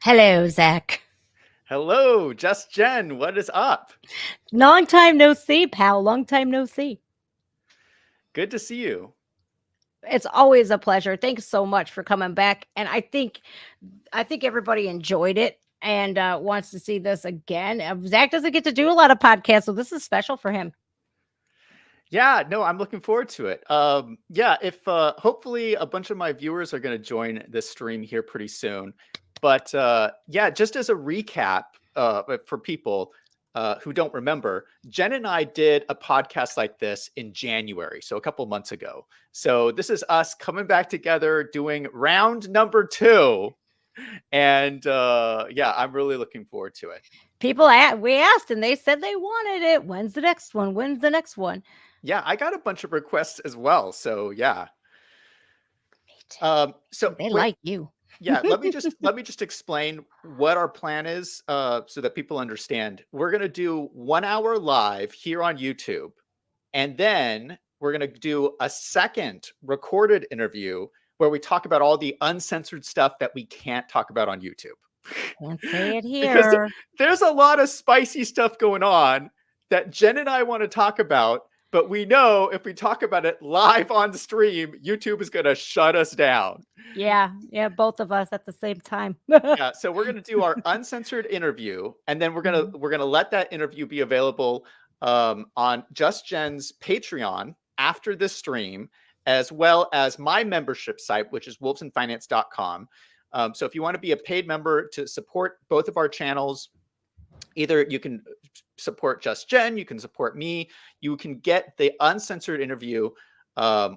Hello, Zach. Hello, Just Jen. What is up? Long time no see, pal. Long time no see. Good to see you. It's always a pleasure. Thanks so much for coming back. And I think everybody enjoyed it and wants to see this again. Zach doesn't get to do a lot of podcasts, so this is special for him. Yeah, no, I'm looking forward to it. Yeah, if hopefully a bunch of my viewers are going to join this stream here pretty soon. But yeah, just as a recap for people who don't remember, Jen and I did a podcast like this in January, so a couple months ago. So this is us coming back together doing round number 2. And yeah, I'm really looking forward to it. We asked and they said they wanted it. When's the next one? When's the next one? Yeah, I got a bunch of requests as well. So yeah. So They like you. Yeah, let me just explain what our plan is so that people understand. We're going to do 1 hour live here on YouTube, and then we're going to do a second recorded interview where we talk about all the uncensored stuff that we can't talk about on YouTube. Can't say it Because here. there's a lot of spicy stuff going on that Jen and I want to talk about, but we know if we talk about it live on stream, YouTube is going to shut us down. Yeah, both of us at the same time. Yeah, so we're going to do our uncensored interview, and then we're gonna let that interview be available on Just Jen's Patreon after this stream, as well as my membership site, which is wolvesandfinance.com. So if you want to be a paid member to support both of our channels, either you can support Just Jen, you can support me, you can get the uncensored interview,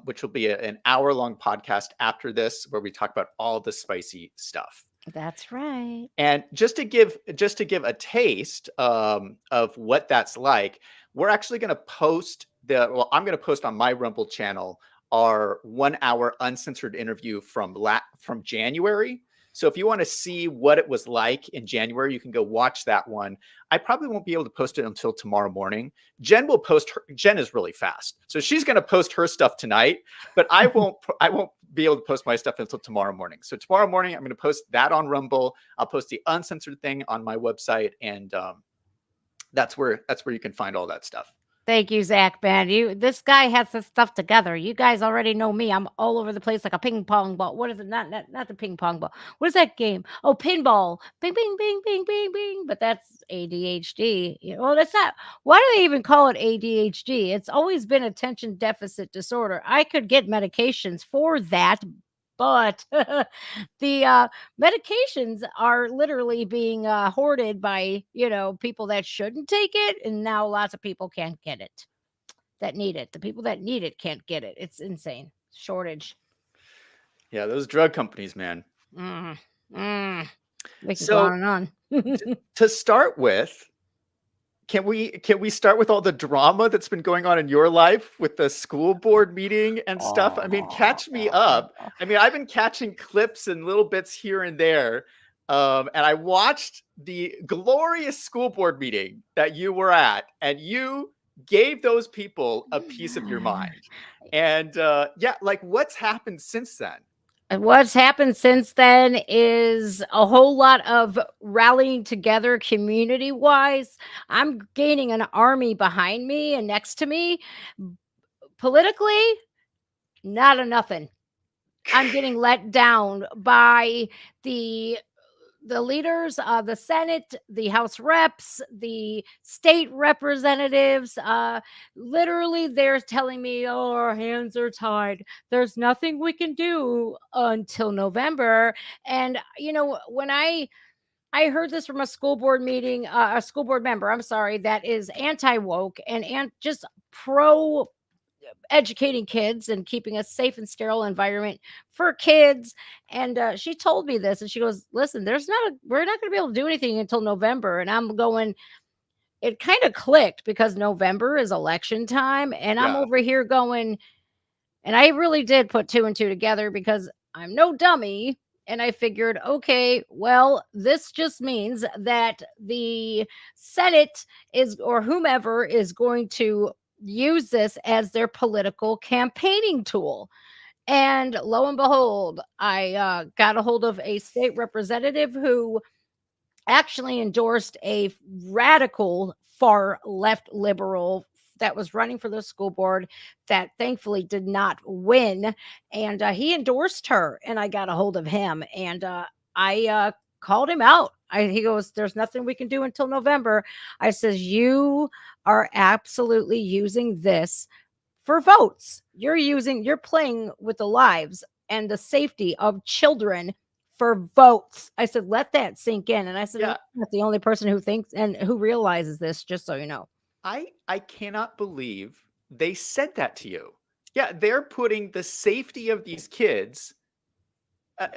which will be an hour-long podcast after this, where we talk about all the spicy stuff. That's right. And just to give a taste of what that's like, we're actually going to post I'm going to post on my Rumble channel our 1 hour uncensored interview from January. So if you want to see what it was like in January, you can go watch that one. I probably won't be able to post it until tomorrow morning. Jen will post Jen is really fast. So she's going to post her stuff tonight, but I won't be able to post my stuff until tomorrow morning. So tomorrow morning, I'm going to post that on Rumble. I'll post the uncensored thing on my website. And that's where you can find all that stuff. Thank you, Zach, man. This guy has this stuff together. You guys already know me. I'm all over the place like a ping pong ball. What is it? Not the ping pong ball. What is that game? Oh, pinball. Bing, bing, bing, bing, bing, bing. But that's ADHD. Well, that's not. Why do they even call it ADHD? It's always been attention deficit disorder. I could get medications for that, but the medications are literally being hoarded by people that shouldn't take it, and now lots of people can't get it that need it. The people that need it can't get it. It's insane. Shortage. Yeah, those drug companies, man. We can go on and on. To start with, can we start with all the drama that's been going on in your life with the school board meeting and stuff? I mean, catch me up. I mean, I've been catching clips and little bits here and there. And I watched the glorious school board meeting that you were at, and you gave those people a piece of your mind. And yeah, like what's happened since then? What's happened since then is a whole lot of rallying together community wise. I'm gaining an army behind me and next to me. Politically, not a nothing. I'm getting let down by the leaders, the Senate, the House reps, the state representatives. Literally, they're telling me, "Oh, our hands are tied. There's nothing we can do until November." And when I heard this from a school board meeting, a school board member, I'm sorry, that is anti-woke and just pro educating kids and keeping a safe and sterile environment for kids. And she told me this, and she goes, "Listen, we're not going to be able to do anything until November." And I'm going, it kind of clicked because November is election time, and I'm over here going, and I really did put 2 and 2 together because I'm no dummy. And I figured, okay, well, this just means that the Senate or whomever is going to use this as their political campaigning tool. And lo and behold, I got a hold of a state representative who actually endorsed a radical far left liberal that was running for the school board that thankfully did not win. And he endorsed her, and I got a hold of him, and I called him out. He goes, "There's nothing we can do until November." I says, "You are absolutely using this for votes. You're playing with the lives and the safety of children for votes." I said, "Let that sink in." And I said, "And Yeah, I'm not the only person who thinks and who realizes this, just so you know." I cannot believe they said that to you. Yeah, they're putting the safety of these kids uh,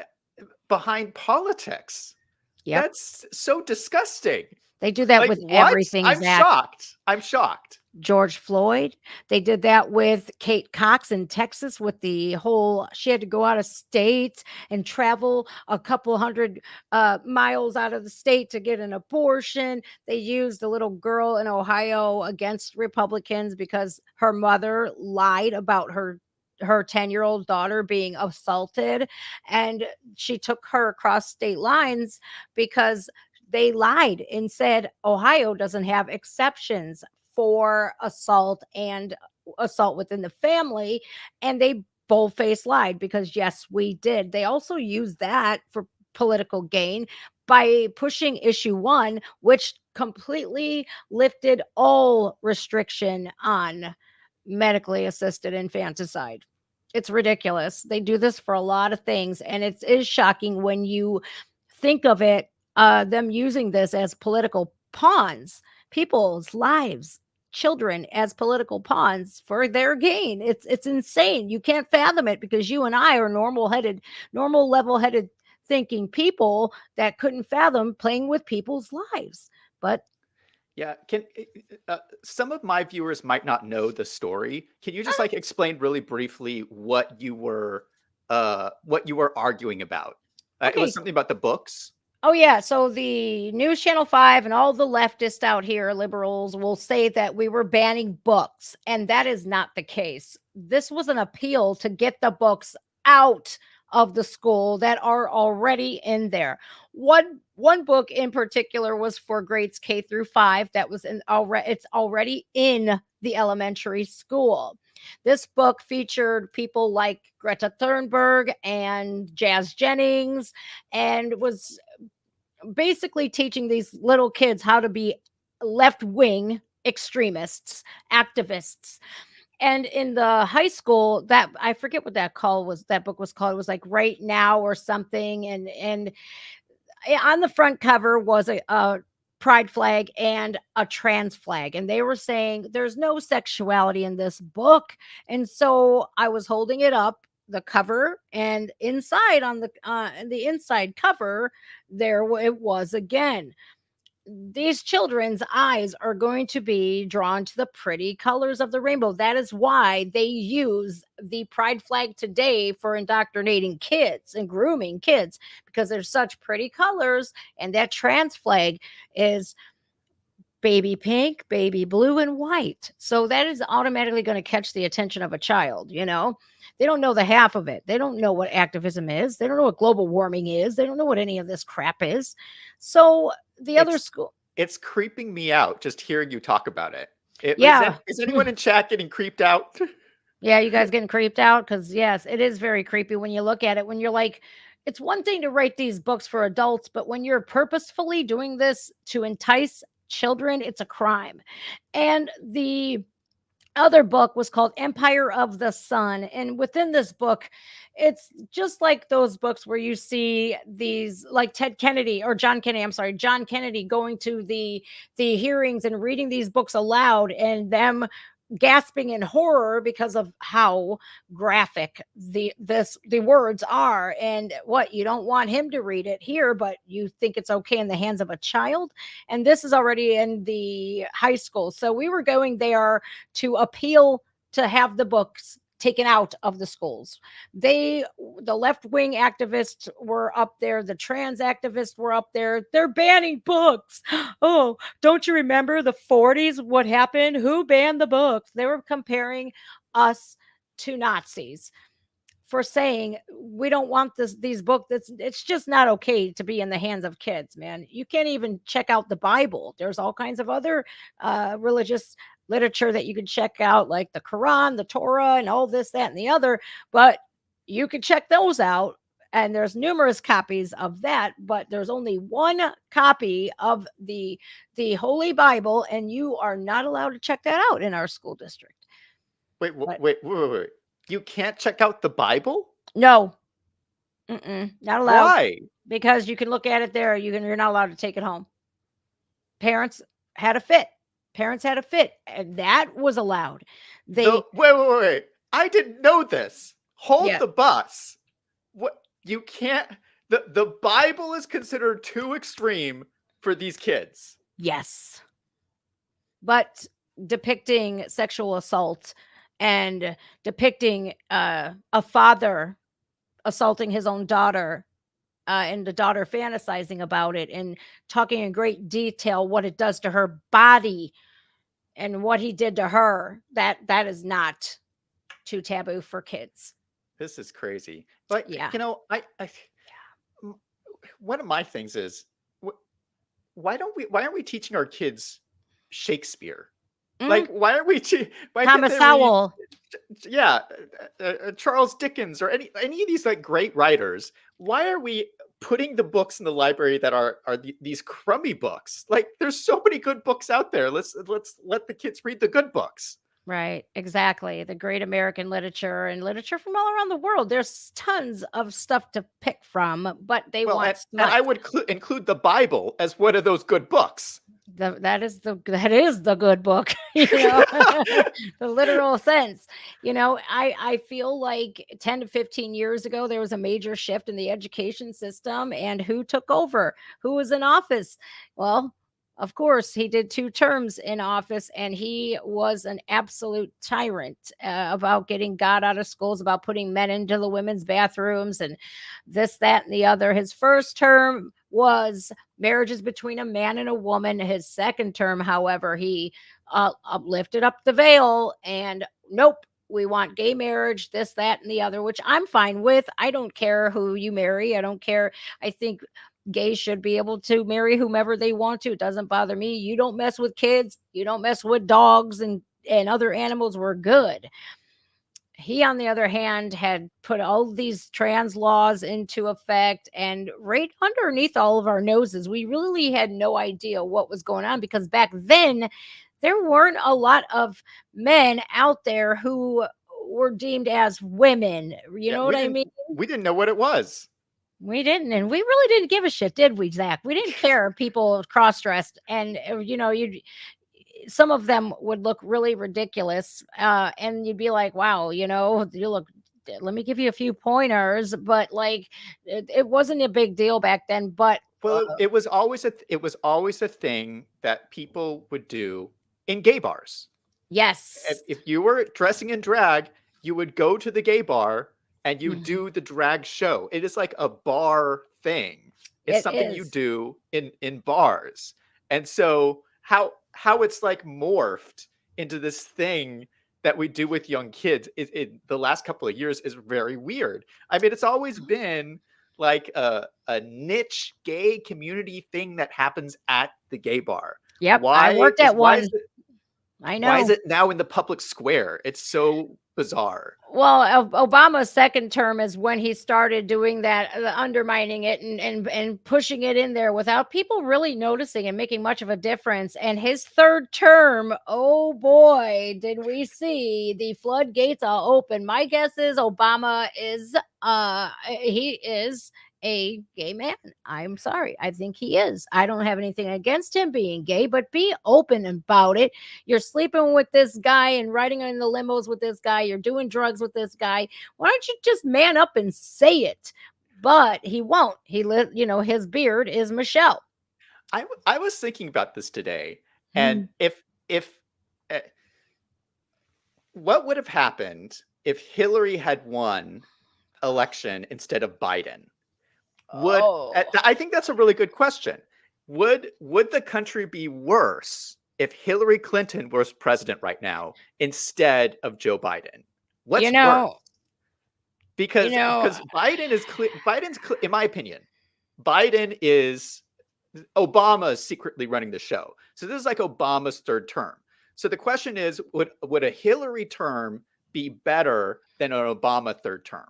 behind politics. Yep. That's so disgusting. They do that Like, with what? everything, I'm Zach. shocked. I'm shocked. George Floyd. They did that with Kate Cox in Texas with the whole she had to go out of state and travel a couple hundred miles out of the state to get an abortion. They used a little girl in Ohio against Republicans because her mother lied about her 10-year-old daughter being assaulted, and she took her across state lines because they lied and said Ohio doesn't have exceptions for assault and assault within the family. And they bold-faced lied because yes, we did. They also used that for political gain by pushing issue 1, which completely lifted all restriction on medically assisted infanticide. It's ridiculous. They do this for a lot of things, and it is shocking when you think of it, them using this as political pawns, people's lives, children as political pawns for their gain. It's insane. You can't fathom it because you and I are normal level-headed thinking people that couldn't fathom playing with people's lives. But Yeah, some of my viewers might not know the story. Can you just like explain really briefly what you were arguing about? It was okay. something about the books. Oh yeah, so the News Channel 5 and all the leftists out here, liberals, will say that we were banning books, and that is not the case. This was an appeal to get the books out of the school that are already in there. One book in particular was for grades K through 5 that was in already it's already in the elementary school. This book featured people like Greta Thunberg and Jazz Jennings, and was basically teaching these little kids how to be left wing extremists, activists. And in the high school, that I forget what that book was called. It was like Right Now or something. And on the front cover was a pride flag and a trans flag, and they were saying there's no sexuality in this book. And so I was holding it up, the cover, and inside on the inside cover it was again. These children's eyes are going to be drawn to the pretty colors of the rainbow. That is why they use the pride flag today for indoctrinating kids and grooming kids, because there's such pretty colors. And that trans flag is baby pink, baby blue, and white. So that is automatically going to catch the attention of a child. They don't know the half of it. They don't know what activism is. They don't know what global warming is. They don't know what any of this crap is. So the other It's school, it's creeping me out just hearing you talk about it. yeah. Is anyone in chat getting creeped out? Yeah, you guys getting creeped out? Because yes, it is very creepy when you look at it. When you're like, it's one thing to write these books for adults, but when you're purposefully doing this to entice children, it's a crime. And the other book was called Empire of the Sun. And within this book, it's just like those books where you see these like Ted Kennedy or John Kennedy, I'm sorry, John Kennedy going to the hearings and reading these books aloud, and them gasping in horror because of how graphic the words are. And what, you don't want him to read it here, but you think it's okay in the hands of a child. And this is already in the high school. So we were going there to appeal to have the books taken out of the schools. The left-wing activists were up there, the trans activists were up there. They're banning books. Oh, don't you remember the 40s? What happened? Who banned the books? They were comparing us to Nazis. for saying we don't want these books. It's just not okay to be in the hands of kids, man. You can't even check out the Bible. There's all kinds of other religious literature that you can check out, like the Quran, the Torah, and all this, that, and the other. But you can check those out, and there's numerous copies of that, but there's only one copy of the Holy Bible, and you are not allowed to check that out in our school district. Wait. You can't check out the Bible? No, not allowed. Why? Because you can look at it there. You're not allowed to take it home. Parents had a fit. And that was allowed. Wait. I didn't know this. Hold Yeah. the bus. What? You can't. The Bible is considered too extreme for these kids. Yes. But depicting sexual assault and depicting a father assaulting his own daughter, and the daughter fantasizing about it and talking in great detail what it does to her body and what he did to her, that is not too taboo for kids. This is crazy. Like, Yeah. One of my things is, why aren't we teaching our kids Shakespeare? Like, why aren't we Thomas Sowell? Charles Dickens, or any of these like great writers? Why are we putting the books in the library that are these crummy books? Like, there's so many good books out there. Let's let the kids read the good books. Right, exactly. The great American literature and literature from all around the world. There's tons of stuff to pick from, but they want and I would include the Bible as one of those good books. That is the good book, the literal sense. I feel like 10 to 15 years ago, there was a major shift in the education system, and who took over, who was in office. Well, of course, he did 2 terms in office, and he was an absolute tyrant about getting God out of schools, about putting men into the women's bathrooms and this, that, and the other. His first term was marriages between a man and a woman. His second term, however, he lifted up the veil and nope, we want gay marriage, this, that, and the other, which I'm fine with. I don't care who you marry. I don't care. I think gays should be able to marry whomever they want to. It doesn't bother me. You don't mess with kids. You don't mess with dogs and other animals. We're good. He, on the other hand, had put all these trans laws into effect, and right underneath all of our noses, we really had no idea what was going on, because back then there weren't a lot of men out there who were deemed as women. You know what I mean? We didn't know what it was. We didn't, and we really didn't give a shit, did we, Zach? We didn't care if people cross-dressed, and some of them would look really ridiculous, and you'd be like, wow, you look, let me give you a few pointers, but like it wasn't a big deal back then. But it was always a thing that people would do in gay bars. Yes. If you were dressing in drag, you would go to the gay bar and you do the drag show. It is like a bar thing. It's something you do in bars. And so how it's like morphed into this thing that we do with young kids the last couple of years is very weird. I mean, it's always been like a niche gay community thing that happens at the gay bar. Yep. I worked at one. I know. Why is it now in the public square? It's so bizarre. Well, Obama's second term is when he started doing that, undermining it and pushing it in there without people really noticing and making much of a difference. And his third term, oh boy, did we see the floodgates all open. My guess is Obama is he is a gay man. I'm sorry. I think he is. I don't have anything against him being gay, but be open about it. You're sleeping with this guy and riding in the limos with this guy. You're doing drugs with this guy. Why don't you just man up and say it? But he won't. His beard is Michelle. I was thinking about this today, and if what would have happened if Hillary had won election instead of Biden? I think that's a really good question. Would the country be worse if Hillary Clinton was president right now instead of Joe Biden? What's worse? You because know, Biden is clear. In my opinion, Biden is Obama is secretly running the show. So this is like Obama's third term. So the question is, would a Hillary term be better than an Obama third term?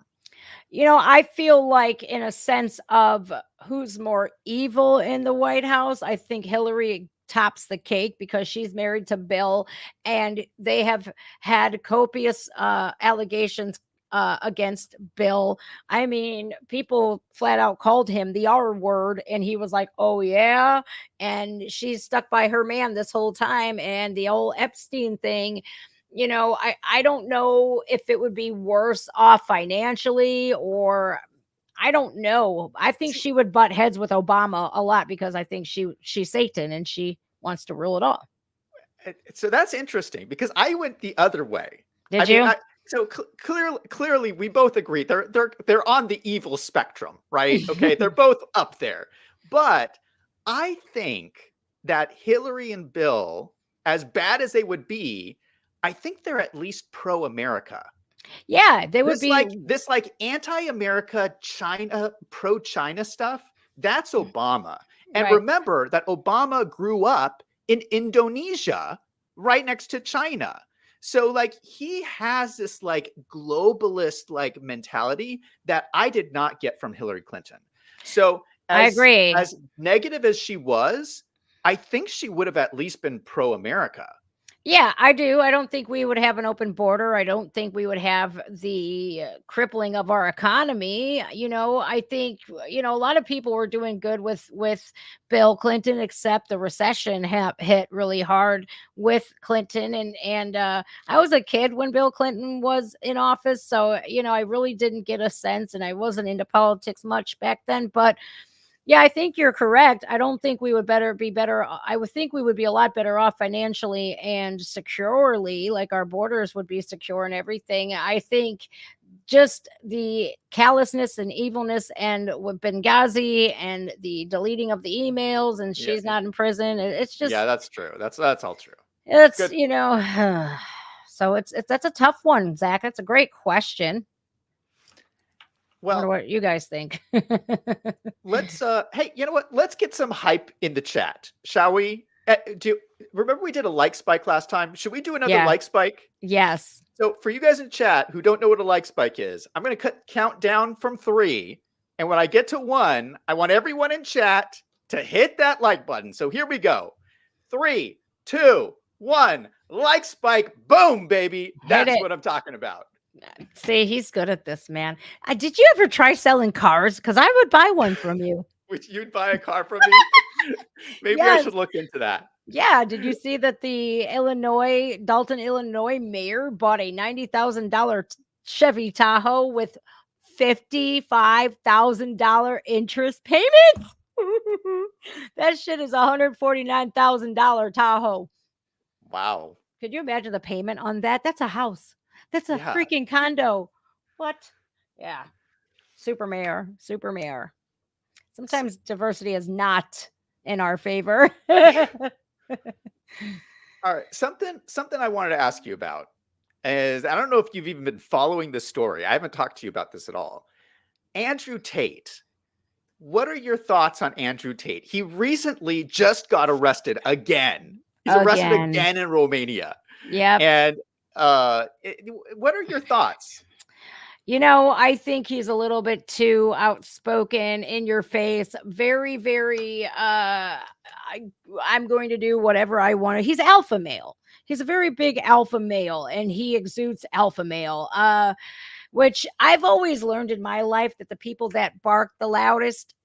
I feel like in a sense of who's more evil in the White House, I think Hillary tops the cake because she's married to Bill and they have had copious allegations against Bill. I mean, people flat out called him the R word, and he was like, "Oh yeah," and she's stuck by her man this whole time. And the old Epstein thing, I don't know if it would be worse off financially, or I don't know. I think See, she would butt heads with Obama a lot because I think she's Satan and she wants to rule it all. so that's interesting because I went the other way. I Did mean, you? so clearly we both agree they're on the evil spectrum, right? Okay, they're both up there. But I think that Hillary and Bill, as bad as they would be, I think they're at least pro-America. Yeah, they would be This like anti-America China pro-China stuff, that's Obama. And right. remember that Obama grew up in Indonesia right next to China. So like he has this like globalist like mentality that I did not get from Hillary Clinton. So I agree. as negative as she was, I think she would have at least been pro-America. Yeah, I do. I don't think we would have an open border. I don't think we would have the crippling of our economy. I think a lot of people were doing good with Bill Clinton, except the recession hit really hard with Clinton. And I was a kid when Bill Clinton was in office, so I really didn't get a sense, and I wasn't into politics much back then. But yeah, I think you're correct. I don't think we would be better. I would think we would be a lot better off financially and securely, like our borders would be secure and everything. I think just the callousness and evilness and with Benghazi and the deleting of the emails and Yeah, she's not in prison. It's yeah, just, that's true. That's all true. it's, Good. so that's a tough one, Zach. That's a great question. I wonder Well, what you guys think. let's hey, you know what? Let's get some hype in the chat, shall we? Remember we did a like spike last time? Should we do another Yeah. like spike? Yes. So for you guys in chat who don't know what a like spike is, I'm going to count down from 3, and when I get to 1, I want everyone in chat to hit that like button. So here we go. 3, 2, 1. Like spike. Boom, baby. That's it. what I'm talking about. See, he's good at this, man. Did you ever try selling cars? Because I would buy one from you. Would you buy a car from me? Maybe I Yes. should look into that. Yeah. Did you see that the Dalton, Illinois mayor bought a $90,000 Chevy Tahoe with $55,000 interest payments? That shit is $149,000 Tahoe. Wow. Could you imagine the payment on that? That's a house. That's a Yeah. freaking condo. What? Yeah. Super mayor. Sometimes diversity is not in our favor. All right. Something I wanted to ask you about is, I don't know if you've even been following this story. I haven't talked to you about this at all. Andrew Tate. What are your thoughts on Andrew Tate? He recently just got arrested again. He's arrested again in Romania. Yep. And what are your thoughts? I think he's a little bit too outspoken, in your face, very, very I'm going to do whatever I want to. He's alpha male. He's a very big alpha male, and he exudes alpha male. Which I've always learned in my life that the people that bark the loudest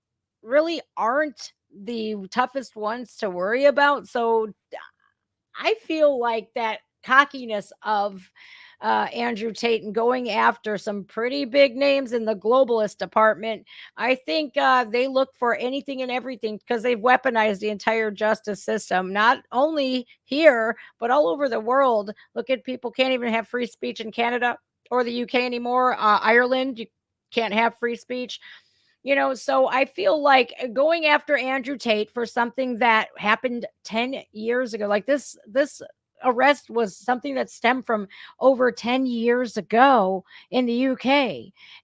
really aren't the toughest ones to worry about. So I feel like that cockiness of Andrew Tate and going after some pretty big names in the globalist department. I think they look for anything and everything because they've weaponized the entire justice system, not only here, but all over the world. Look at people can't even have free speech in Canada or the UK anymore. Ireland, you can't have free speech. So I feel like going after Andrew Tate for something that happened 10 years ago, like this arrest was something that stemmed from over 10 years ago in the UK.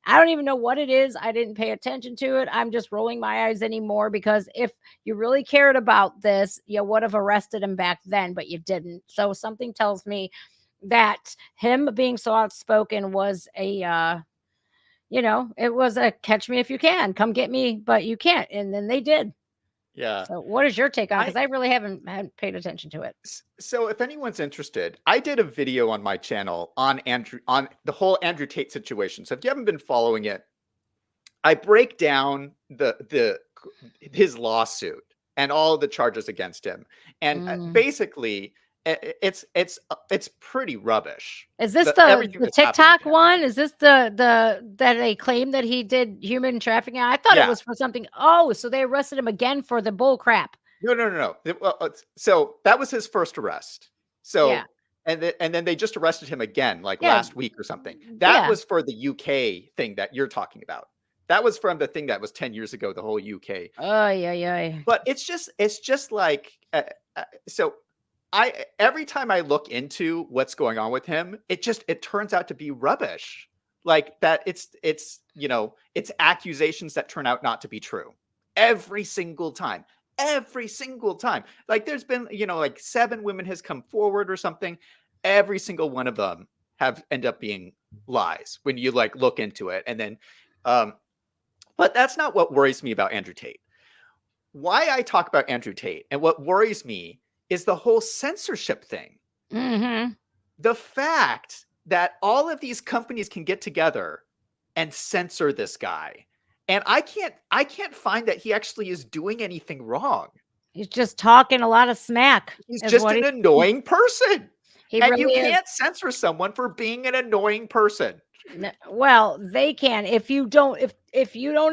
I don't even know what it is. I didn't pay attention to it. I'm just rolling my eyes anymore because if you really cared about this, you would have arrested him back then, but you didn't. So something tells me that him being so outspoken was it was a catch me if you can, come get me, but you can't. And then they did. Yeah. So what is your take on it? I Because I really haven't paid attention to it. So if anyone's interested, I did a video on my channel on the whole Andrew Tate situation. So if you haven't been following it, I break down his lawsuit and all the charges against him. And basically it's pretty rubbish. Is this Everything the that's happened TikTok to him. one? Is this the that they claim that he did human trafficking? I thought it Yeah. was for something. Oh, so they arrested him again for the bull crap. No. Well, so that was his first arrest. Yeah. So and then they just arrested him again like Yeah. last week or something. That Yeah. was for the UK thing that you're talking about. That was from the thing that was 10 years ago, the whole UK. Oh, yeah. But it's just like so every time I look into what's going on with him, it turns out to be rubbish. Like that it's accusations that turn out not to be true. Every single time. Every single time. Like there's been, like 7 women has come forward or something. Every single one of them have end up being lies when you like look into it. And then but that's not what worries me about Andrew Tate. Why I talk about Andrew Tate and what worries me is the whole censorship thing. Mm-hmm. The fact that all of these companies can get together and censor this guy. And I can't find that he actually is doing anything wrong. He's just talking a lot of smack. He's is just what an annoying person. he And you really is. can't censor someone for being an annoying person. Well, they can if you don't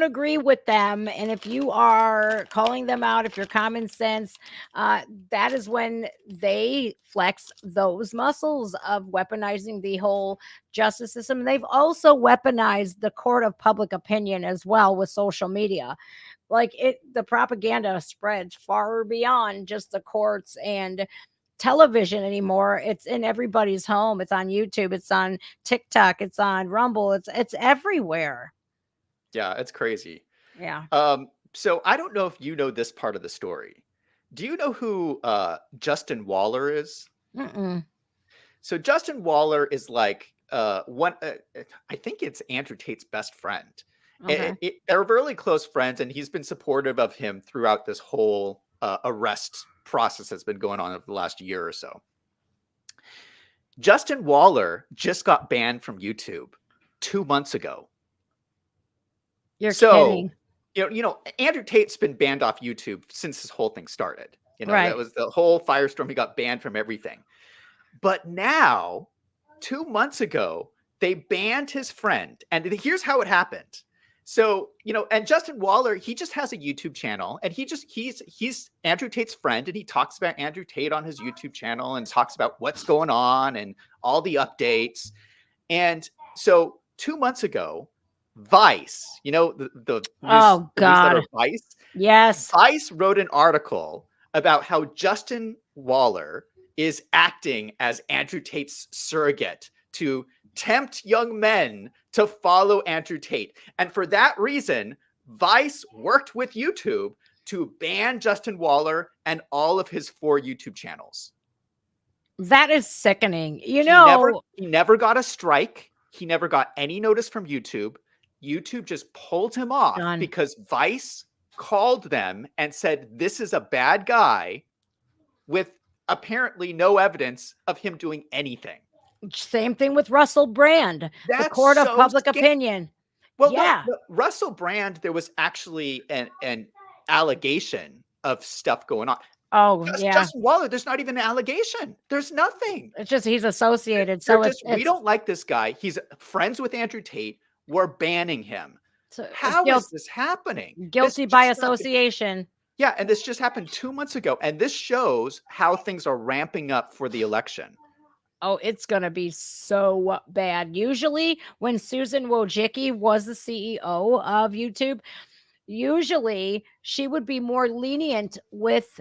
agree with them, and if you are calling them out, if you're common sense, that is when they flex those muscles of weaponizing the whole justice system. They've also weaponized the court of public opinion as well with social media. Like the propaganda spreads far beyond just the courts and television anymore. It's in everybody's home. It's on YouTube, it's on TikTok, it's on Rumble, it's everywhere. Yeah, it's crazy. Yeah. So I don't know if you know this part of the story. Do you know who Justin Waller is? Mm-mm. So Justin Waller is like one. I think it's Andrew Tate's best friend. Okay. They're really close friends, and he's been supportive of him throughout this whole arrest process that's been going on over the last year or so. Justin Waller just got banned from YouTube 2 months ago. You're kidding. Andrew Tate's been banned off YouTube since this whole thing started. Right. That was the whole firestorm. He got banned from everything. But now, 2 months ago, they banned his friend. And here's how it happened. So, and Justin Waller, he just has a YouTube channel, and he's Andrew Tate's friend, and he talks about Andrew Tate on his YouTube channel and talks about what's going on and all the updates. And so 2 months ago, Vice, the Oh, God. Vice. Yes. Vice wrote an article about how Justin Waller is acting as Andrew Tate's surrogate to tempt young men to follow Andrew Tate. And for that reason, Vice worked with YouTube to ban Justin Waller and all of his 4 YouTube channels. That is sickening. He never got a strike. He never got any notice from YouTube. YouTube just pulled him off because Vice called them and said, this is a bad guy, with apparently no evidence of him doing anything. Same thing with Russell Brand, the court of public opinion. Well, yeah. no, Russell Brand, there was actually an allegation of stuff going on. Oh, yeah. Justin Waller, there's not even an allegation. There's nothing. It's just he's associated. So we don't like this guy. He's friends with Andrew Tate. We're banning him. So how is this happening? Guilty by association. Yeah, and this just happened 2 months ago. And this shows how things are ramping up for the election. Oh, it's going to be so bad. Usually when Susan Wojcicki was the CEO of YouTube, usually she would be more lenient with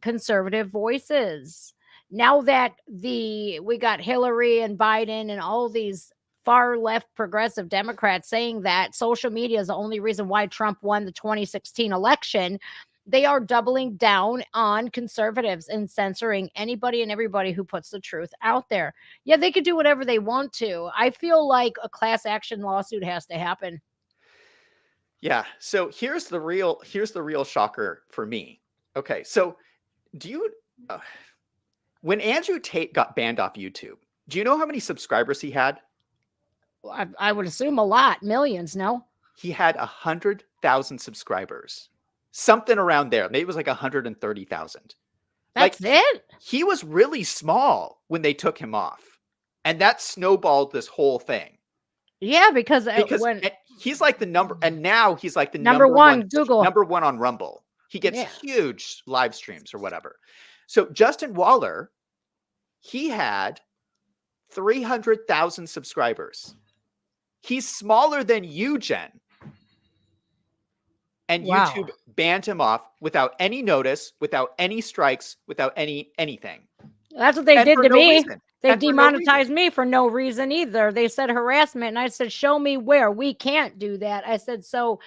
conservative voices. now that we got Hillary and Biden and all these far left progressive Democrats saying that social media is the only reason why Trump won the 2016 election, they are doubling down on conservatives and censoring anybody and everybody who puts the truth out there. Yeah, they could do whatever they want to. I feel like a class action lawsuit has to happen. Yeah. So here's the real shocker for me. Okay. So do you uh, when Andrew Tate got banned off YouTube, do you know how many subscribers he had? I would assume a lot, millions, no? He had 100,000 subscribers. Something around there. Maybe it was like 130,000. Like That's it? he was really small when they took him off. And that snowballed this whole thing. Yeah, because Because when he's like the number, and now he's like the number one, Google. number one on Rumble. He gets Yeah. huge live streams or whatever. So Justin Waller, he had 300,000 subscribers. He's smaller than you, Jen. And Wow. YouTube banned him off without any notice, without any strikes, without anything. That's what they And did for to no me. reason. They And for no reason. demonetized me for no reason either. They said harassment, and I said, "Show me where." "We can't do that." I said, "So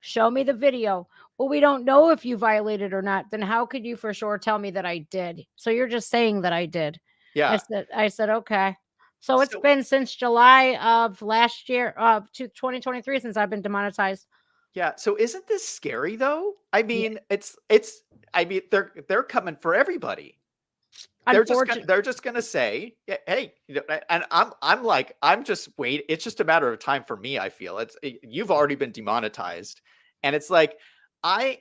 show me the video." "Well, we don't know if you violated or not." "Then how could you for sure tell me that I did? So you're just saying that I did." Yeah. I said, "Okay." So it's So been since July of last year, to 2023, since I've been demonetized. yeah. So isn't this scary though? I Yeah, mean, I mean, they're coming for everybody. unfortunately. They're just gonna say, yeah, hey, and I'm like, I'm just wait. It's just a matter of time for me. I feel you've already been demonetized, and it's like I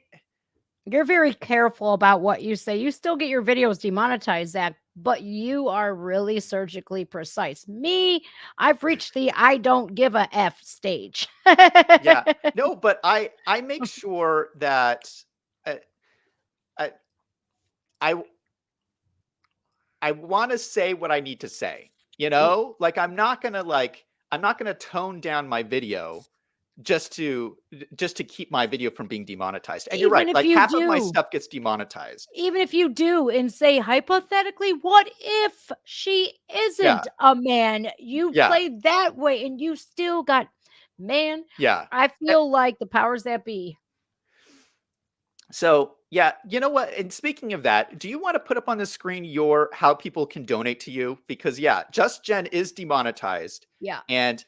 You're very careful about what you say. You still get your videos demonetized, Zach, but you are really surgically precise. Me, I've reached the I don't give a F stage. yeah, no, but I make sure that uh, I I I want to say what I need to say. Like I'm not gonna tone down my video just to keep my video from being demonetized. And you're Even right, if like you half of my do, stuff gets demonetized. even if you do, and say hypothetically, what if she Yeah, isn't a man? You yeah, played that way and you still got, man, yeah. I Eh, feel like the powers that be. So yeah, you know what? And speaking of that, do you want to put up on the screen your how people can donate to you? Because yeah, Just Jen is demonetized, Yeah. and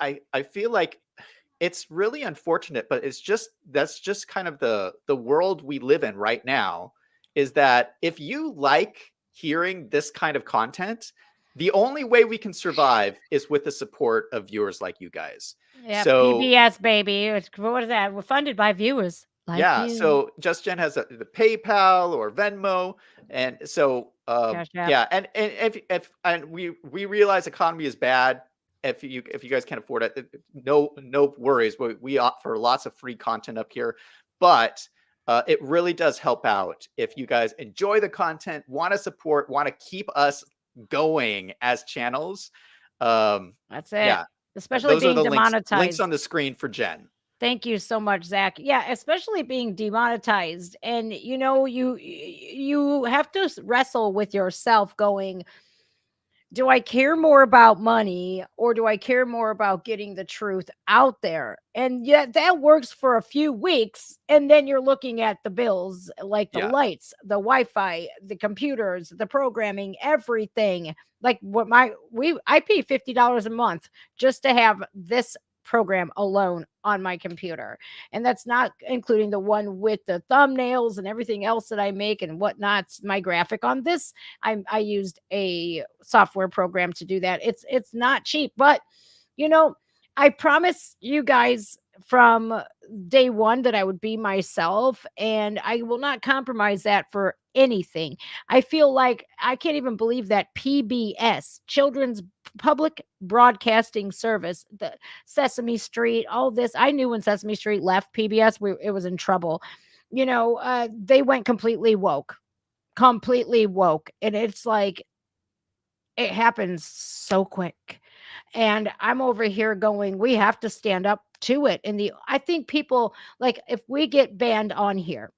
I feel like it's really unfortunate, but that's just kind of the world we live in right now. Is that if you like hearing this kind of content, the only way we can survive is with the support of viewers like you guys. Yeah, So PBS, baby. What is that? We're funded by viewers like yeah, you. so JustGen has the PayPal or Venmo, and so Cash App. yeah, and if and we realize economy is bad. If you guys can't afford it, no worries. We offer lots of free content up here, but it really does help out if you guys enjoy the content, want to support, want to keep us going as channels. That's it. Yeah, Especially those are being the links demonetized. on the screen for Jen. Thank you so much, Zach. Yeah, especially being demonetized. And you have to wrestle with yourself going, do I care more about money or do I care more about getting the truth out there? And yet that works for a few weeks. And then you're looking at the bills, like the Yeah, lights, the Wi Fi, the computers, the programming, everything. Like I pay $50 a month just to have this program alone on my computer. And that's not including the one with the thumbnails and everything else that I make and whatnot. My graphic on this, I used a software program to do that. It's not cheap, but you know, I promise you guys from day one that I would be myself, and I will not compromise that for anything. I feel like I can't even believe that PBS, Children's Public Broadcasting Service, the Sesame Street, all this. I knew when Sesame Street left PBS, it was in trouble. They went completely woke. And it's like, it happens so quick. And I'm over here going, we have to stand up to it. I think people, like, if we get banned on here,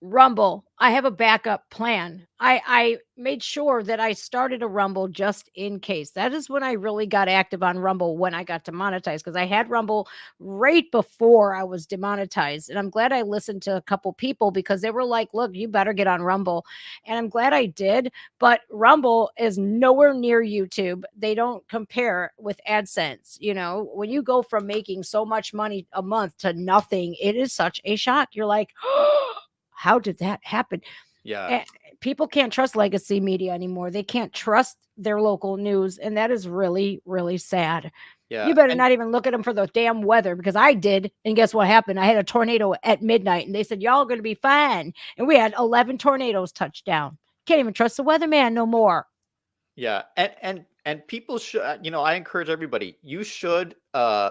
Rumble. I have a backup plan. I made sure that I started a Rumble just in case. That is when I really got active on Rumble when I got demonetized because I had Rumble right before I was demonetized. And I'm glad I listened to a couple people because they were like, "Look, you better get on Rumble." And I'm glad I did, but Rumble is nowhere near YouTube. They don't compare with AdSense. When you go from making so much money a month to nothing, it is such a shock. You're like, how did that happen? Yeah. Eh, People can't trust legacy media anymore. They can't trust their local news. And that is really, really sad. You Yeah. better And not even look at them for the damn weather because I did. And guess what happened? I had a tornado at midnight and they said, y'all are going to be fine. And we had 11 tornadoes touch down. Can't even trust the weatherman no more. yeah. And people should, I encourage everybody, you should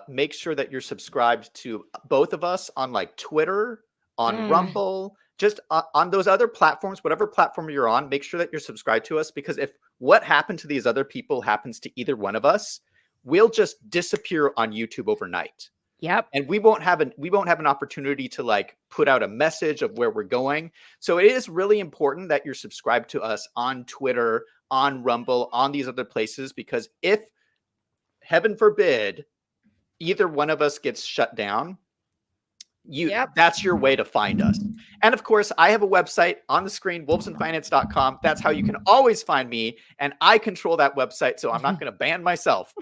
make sure that you're subscribed to both of us on like Twitter, on Mm, Rumble, just on those other platforms, whatever platform you're on, make sure that you're subscribed to us, because if what happened to these other people happens to either one of us, we'll just disappear on YouTube overnight. yep. And we won't have an opportunity to like put out a message of where we're going. So it is really important that you're subscribed to us on Twitter, on Rumble, on these other places, because if, heaven forbid, either one of us gets shut down, Yep. that's your way to find us. And of course, I have a website on the screen, wolvesandfinance.com. That's how you can always find me, and I control that website, so I'm not going to ban myself.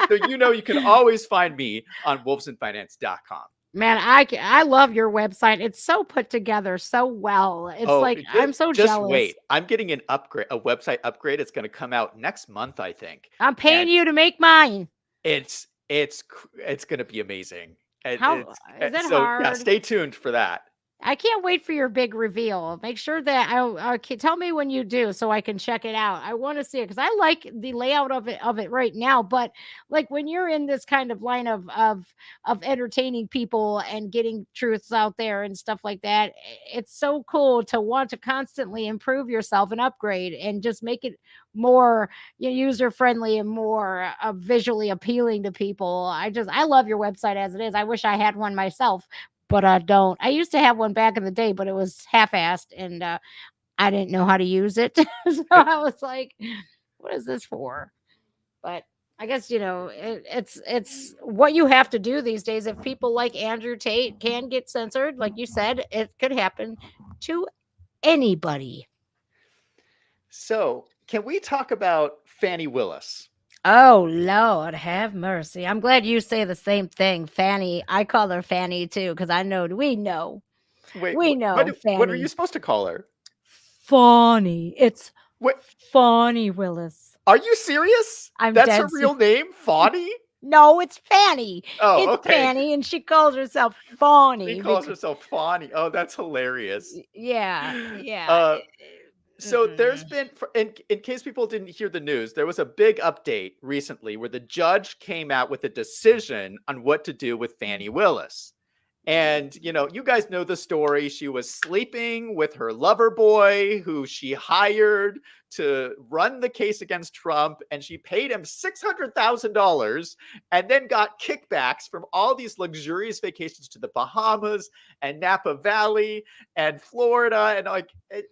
So you can always find me on wolvesandfinance.com. Man, I love your website. It's so put together so well. It's Oh, like I'm so just jealous. wait. I'm getting an upgrade, a website upgrade. It's going to come out next month, I think. I'm paying And you to make mine. it's going to be amazing. How is that So yeah, hard? stay tuned for that. I can't wait for your big reveal. Make sure that tell me when you do so I can check it out. I want to see it because I like the layout of it right now. But like when you're in this kind of line of entertaining people and getting truths out there and stuff like that, it's so cool to want to constantly improve yourself and upgrade and just make it more user friendly and more visually appealing to people. I love your website as it is. I wish I had one myself but I don't. I used to have one back in the day, but it was half-assed and I didn't know how to use it. So I was like, what is this for? But I guess it's what you have to do these days. If people like Andrew Tate can get censored, like you said, it could happen to anybody. So, can we talk about Fanny Willis? Oh Lord, have mercy. I'm glad you say the same thing, Fanny. I call her Fanny too, because I know we know. Wait, We what know what are you Fanny. supposed to call her? Funny. It's What, Fanny Willis. are you serious? I'm That's her dead real name, Fanny? No, it's Fanny. Oh, It's okay. Fanny, and she calls herself She Fawny. calls herself Fanny. Oh, that's hilarious. Yeah, yeah. Uh, so there's Mm-mm. been, in case people didn't hear the news, there was a big update recently where the judge came out with a decision on what to do with Fanny Willis. And, you guys know the story. She was sleeping with her lover boy who she hired to run the case against Trump. And she paid him $600,000 and then got kickbacks from all these luxurious vacations to the Bahamas and Napa Valley and Florida and like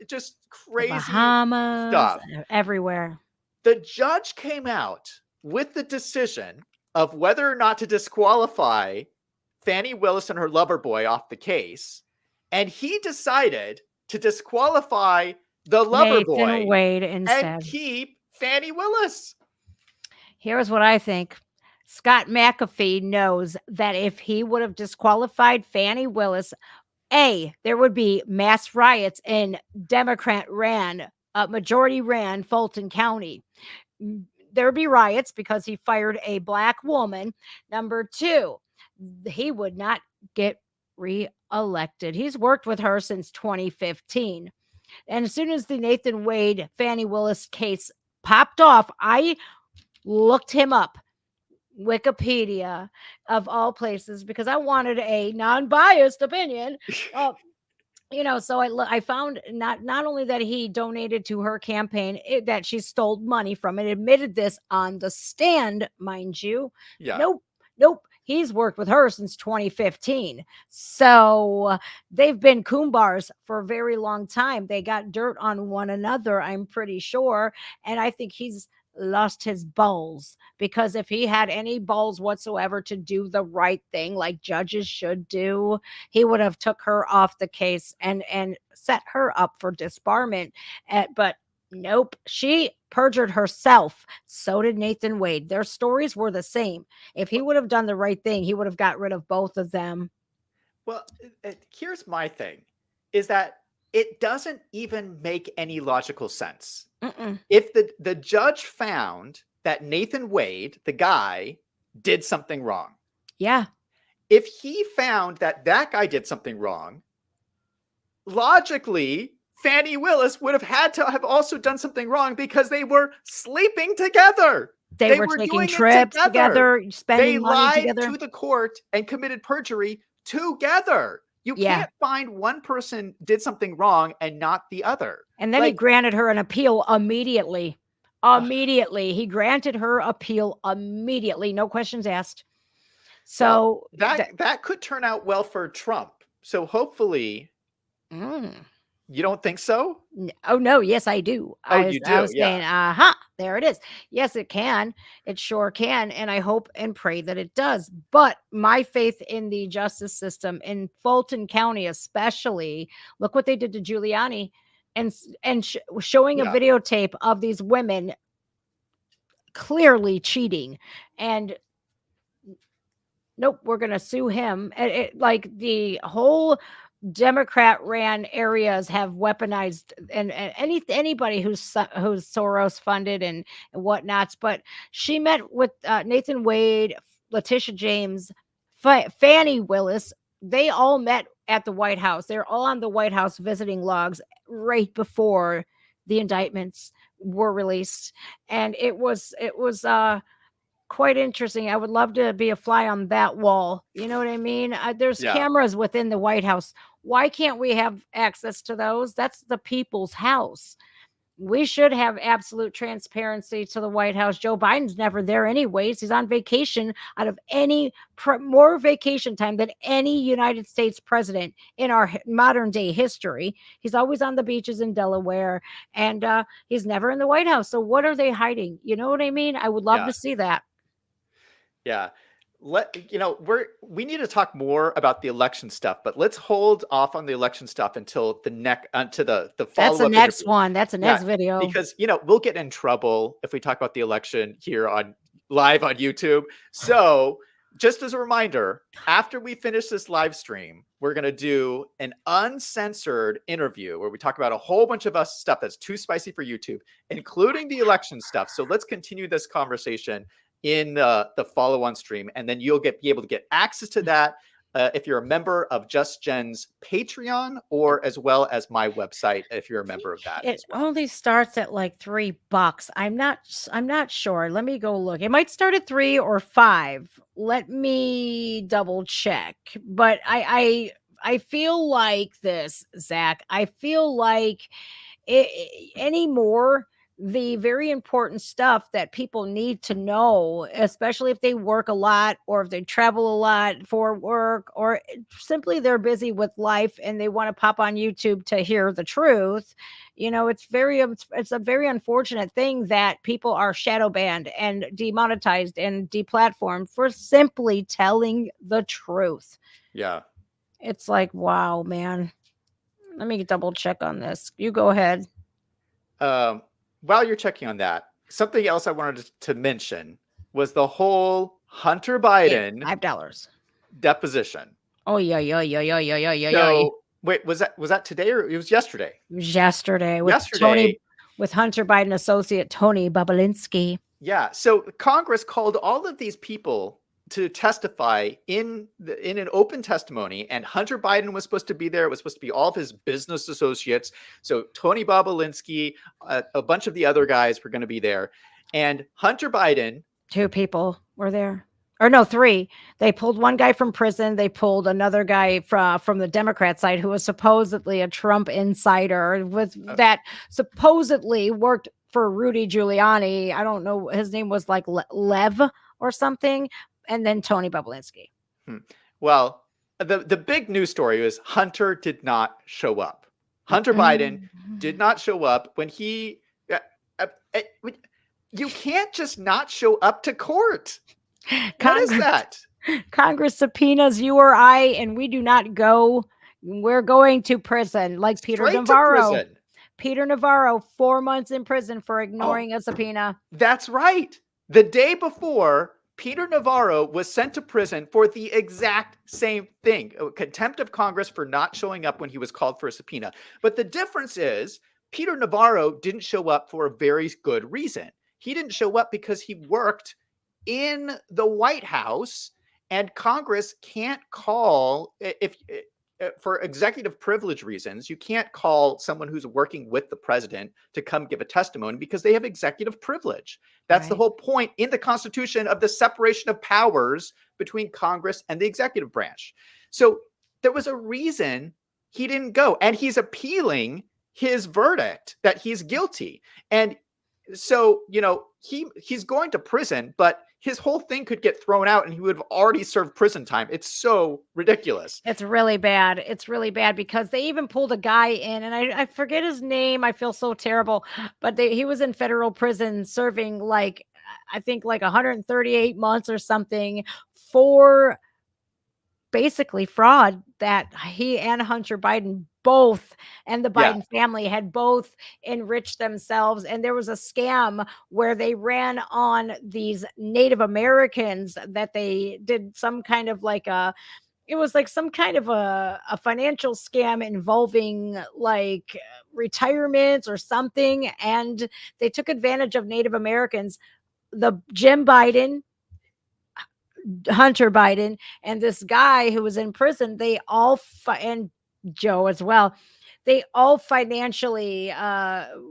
just The crazy Bahamas, stuff. everywhere. The judge came out with the decision of whether or not to disqualify Fanny Willis and her lover boy off the case, and he decided to disqualify the lover Nathan boy Wade and instead. keep Fanny Willis. Here's what I think. Scott McAfee knows that if he would have disqualified Fanny Willis, there would be mass riots in majority ran Fulton County. There would be riots because he fired a black woman. Number two, he would not get reelected. He's worked with her since 2015. And as soon as the Nathan Wade, Fanny Willis case popped off, I looked him up. Wikipedia of all places because I wanted a non-biased opinion. So I found not only that he donated to her campaign, that she stole money from it, admitted this on the stand, mind you. Yeah. Nope. he's worked with her since 2015. So they've been Coombars for a very long time. They got dirt on one another, I'm pretty sure. And I think he's lost his balls, because if he had any balls whatsoever to do the right thing like judges should do, he would have took her off the case and set her up for disbarment. But nope, she perjured herself. So did Nathan Wade. Their stories were the same. If he would have done the right thing, he would have got rid of both of them. Well, here's my thing, is that it doesn't even make any logical sense. Mm-mm. If the judge found that Nathan Wade, the guy, did something wrong, Yeah. if he found that that guy did something wrong, logically, Fanny Willis would have had to have also done something wrong, because they were sleeping together. They were taking doing it trips together, They spending money lied together. to the court and committed perjury together. You Yeah. can't find one person did something wrong and not the other. And then he Like, granted her an appeal immediately. Immediately. He granted her appeal immediately. No questions asked. So that could turn out well for Trump. So hopefully, you don't think so? Oh no, yes, I do. You do, I was yeah. saying, there it is. Yes, it can. It sure can. And I hope and pray that it does. But my faith in the justice system in Fulton County, especially, look what they did to Giuliani, and showing a Yeah. videotape of these women clearly cheating. And nope, we're going to sue him. Like the whole Democrat ran areas have weaponized and anybody who's Soros funded and whatnots. But she met with Nathan Wade, Letitia James, Fanny Willis. They all met at the White House. They're all on the White House visiting logs right before the indictments were released, and it was quite interesting. I would love to be a fly on that wall. You know what I mean? There's cameras within the White House. Why can't we have access to those? That's the people's house. We should have absolute transparency to the White House. Joe Biden's never there anyways. He's on vacation out of more vacation time than any United States president in our modern day history. He's always on the beaches in Delaware, and he's never in the White House. So what are they hiding? You know what I mean? I would love to see that. Yeah. We need to talk more about the election stuff, but let's hold off on the election stuff until the follow-up. That's the next one. That's the next video. Because we'll get in trouble if we talk about the election here live on YouTube. So just as a reminder, after we finish this live stream, we're going to do an uncensored interview where we talk about a whole bunch of stuff that's too spicy for YouTube, including the election stuff. So let's continue this conversation in the follow-on stream, and then you'll be able to get access to that if you're a member of Just Jen's Patreon, or as well as my website if you're a member of that. It only starts at like $3. I'm not sure. Let me go look. It might start at 3 or 5. Let me double check. But I feel like this, Zach. I feel like anymore, the very important stuff that people need to know, especially if they work a lot or if they travel a lot for work, or simply they're busy with life and they want to pop on YouTube to hear the truth. It's a very unfortunate thing that people are shadow banned and demonetized and deplatformed for simply telling the truth. Yeah. It's like, wow, man. Let me double check on this. You go ahead. While you're checking on that, something else I wanted to mention was the whole Hunter Biden $5 deposition. Oh yeah. So, wait, was that today or it was yesterday? It was yesterday with Hunter Biden associate Tony Bobulinski. Yeah. So Congress called all of these people to testify in an open testimony, and Hunter Biden was supposed to be there. It was supposed to be all of his business associates. So Tony Bobulinski, a bunch of the other guys were going to be there, and Hunter Biden. 2 people were there, or no, 3. They pulled one guy from prison. They pulled another guy from the Democrat side who was supposedly a Trump insider that supposedly worked for Rudy Giuliani. I don't know. His name was like Lev or something. and then Tony Bobulinski. Hmm. Well, the big news story is Hunter did not show up. Hunter Biden did not show up when he. Uh, uh, you can't just not show up to court. What is that? Congress subpoenas you or I, and we do not go. We're going to prison, like Peter Straight to Navarro. prison. Peter Navarro, 4 months in prison for ignoring a subpoena. That's right. The day before, Peter Navarro was sent to prison for the exact same thing, contempt of Congress for not showing up when he was called for a subpoena. But the difference is Peter Navarro didn't show up for a very good reason. He didn't show up because he worked in the White House, and Congress can't call, if for executive privilege reasons, you can't call someone who's working with the president to come give a testimony because they have executive privilege. That's the whole point in the Constitution of the separation of powers between Congress and the executive branch. So there was a reason he didn't go, and he's appealing his verdict that he's guilty. And so, he's going to prison, but his whole thing could get thrown out and he would have already served prison time. It's so ridiculous. It's really bad. It's really bad because they even pulled a guy in, and I forget his name. I feel so terrible, but he was in federal prison serving I think 138 months or something for basically fraud that he and Hunter Biden both, and the Biden family had both enriched themselves. And there was a scam where they ran on these Native Americans that they did some kind of it was some kind of a financial scam involving retirements or something. And they took advantage of Native Americans. The Jim Biden, Hunter Biden, and this guy who was in prison, they all, and Joe as well, they all financially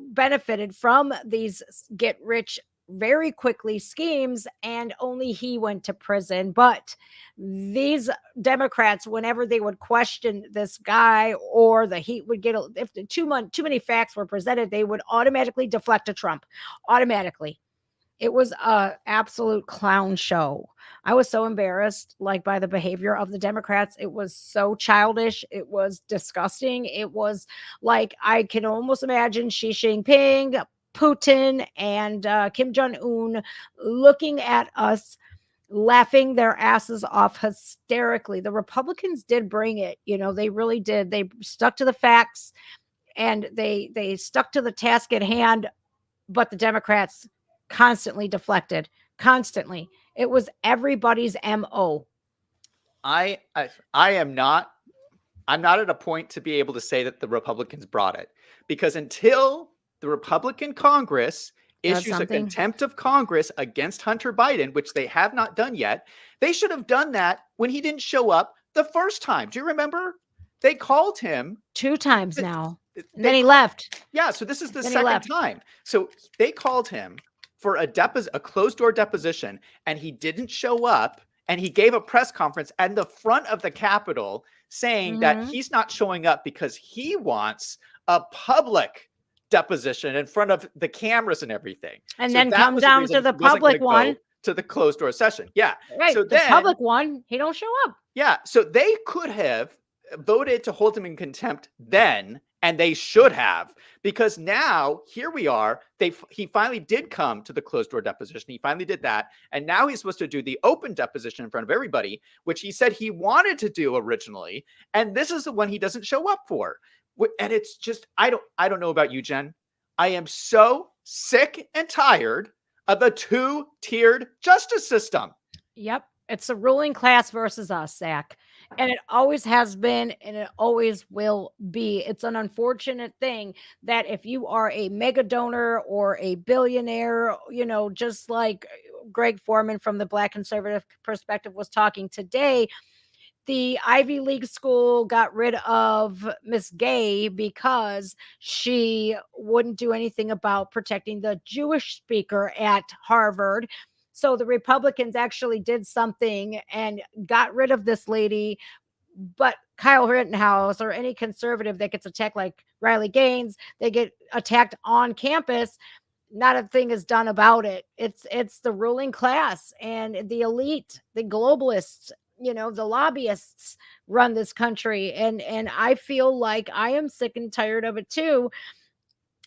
benefited from these get rich very quickly schemes, and only he went to prison. But these Democrats, whenever they would question this guy, or the heat would get, if too many facts were presented, they would automatically deflect to Trump. Automatically. It was a absolute clown show. I was so embarrassed by the behavior of the Democrats. It was so childish. It was disgusting. It was I can almost imagine Xi Jinping, Putin, and Kim Jong-un looking at us, laughing their asses off hysterically. The Republicans did bring it. They really did. They stuck to the facts, and they stuck to the task at hand, but the Democrats constantly deflected. Constantly. It was everybody's MO. I'm not at a point to be able to say that the Republicans brought it, because until the Republican Congress issues a contempt of Congress against Hunter Biden, which they have not done yet, they should have done that when he didn't show up the first time. Do you remember? They called him 2 times now, and then he left. Yeah, so this is the second time. So they called him for a closed-door deposition, and he didn't show up, and he gave a press conference at the front of the Capitol saying that he's not showing up because he wants a public deposition in front of the cameras and everything. And so then come down to the public one. To the closed-door session. Yeah. Right, so the public one, he don't show up. Yeah, so they could have voted to hold him in contempt then, and they should have, because now here we are. He finally did come to the closed door deposition. He finally did that. And now he's supposed to do the open deposition in front of everybody, which he said he wanted to do originally. And this is the one he doesn't show up for. And it's just, I don't know about you, Jen. I am so sick and tired of the 2-tiered justice system. Yep. It's a ruling class versus us, Zach. And it always has been, and it always will be. It's an unfortunate thing that if you are a mega donor or a billionaire, just like Greg Foreman from the Black Conservative Perspective was talking today, the Ivy League school got rid of Miss Gay because she wouldn't do anything about protecting the Jewish speaker at Harvard. So the Republicans actually did something and got rid of this lady. But Kyle Rittenhouse or any conservative that gets attacked, like Riley Gaines, they get attacked on campus. not a thing is done about it. It's the ruling class and the elite, the globalists, the lobbyists run this country, and I feel like I am sick and tired of it too.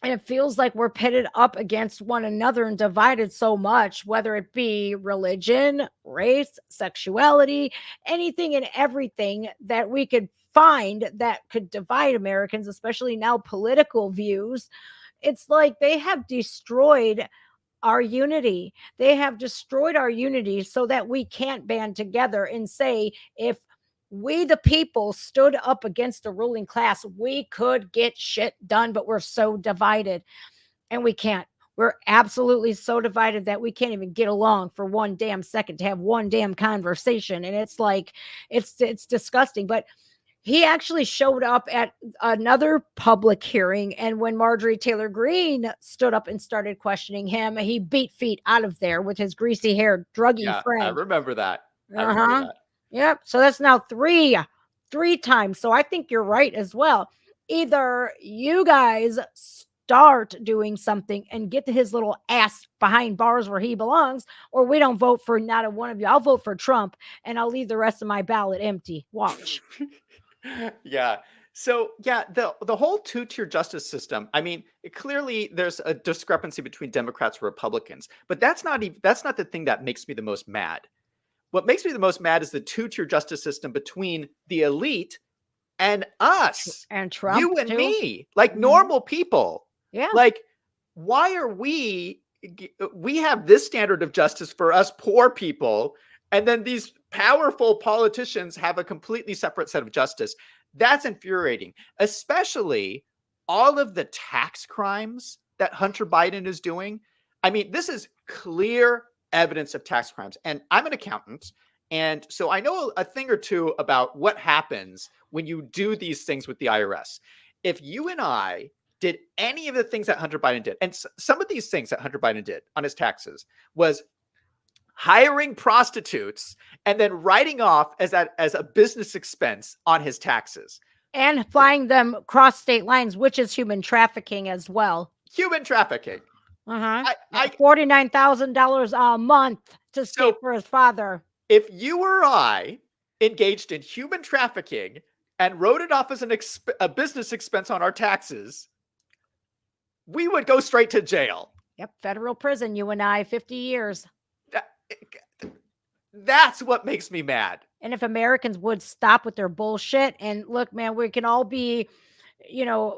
And it feels like we're pitted up against one another and divided so much, whether it be religion, race, sexuality, anything and everything that we could find that could divide Americans, especially now political views. It's like they have destroyed our unity. They have destroyed our unity so that we can't band together and say, if we, the people, stood up against the ruling class, we could get shit done, but we're so divided and we can't. We're absolutely so divided that we can't even get along for one damn second to have one damn conversation. And it's like, it's disgusting. But he actually showed up at another public hearing. And when Marjorie Taylor Greene stood up and started questioning him, he beat feet out of there with his greasy haired druggy Yeah, I friend. remember that. I remember that. Yep. So that's now three times. So I think you're right as well. Either you guys start doing something and get to his little ass behind bars where he belongs, or we don't vote for not a one of you. I'll vote for Trump and I'll leave the rest of my ballot empty. Watch. Yeah. So yeah, the whole two-tier justice system. I mean, clearly there's a discrepancy between Democrats and Republicans, but that's not the thing that makes me the most mad. What makes me the most mad is the two-tier justice system between the elite and us, And Trump, you and too. me, like Mhm. normal people. Yeah. Like, why are we have this standard of justice for us poor people, and then these powerful politicians have a completely separate set of justice? That's infuriating, especially all of the tax crimes that Hunter Biden is doing. I mean, this is clear evidence of tax crimes. And I'm an accountant. And so I know a thing or two about what happens when you do these things with the IRS. If you and I did any of the things that Hunter Biden did, and some of these things that Hunter Biden did on his taxes was hiring prostitutes and then writing off as a business expense on his taxes. And flying them across state lines, which is human trafficking as well. Human trafficking. $49,000 a month to stay for his father. If you or I engaged in human trafficking and wrote it off as a business expense on our taxes, we would go straight to jail. Yep, federal prison, you and I, 50 years. That's what makes me mad. And if Americans would stop with their bullshit, and look, man, we can all be,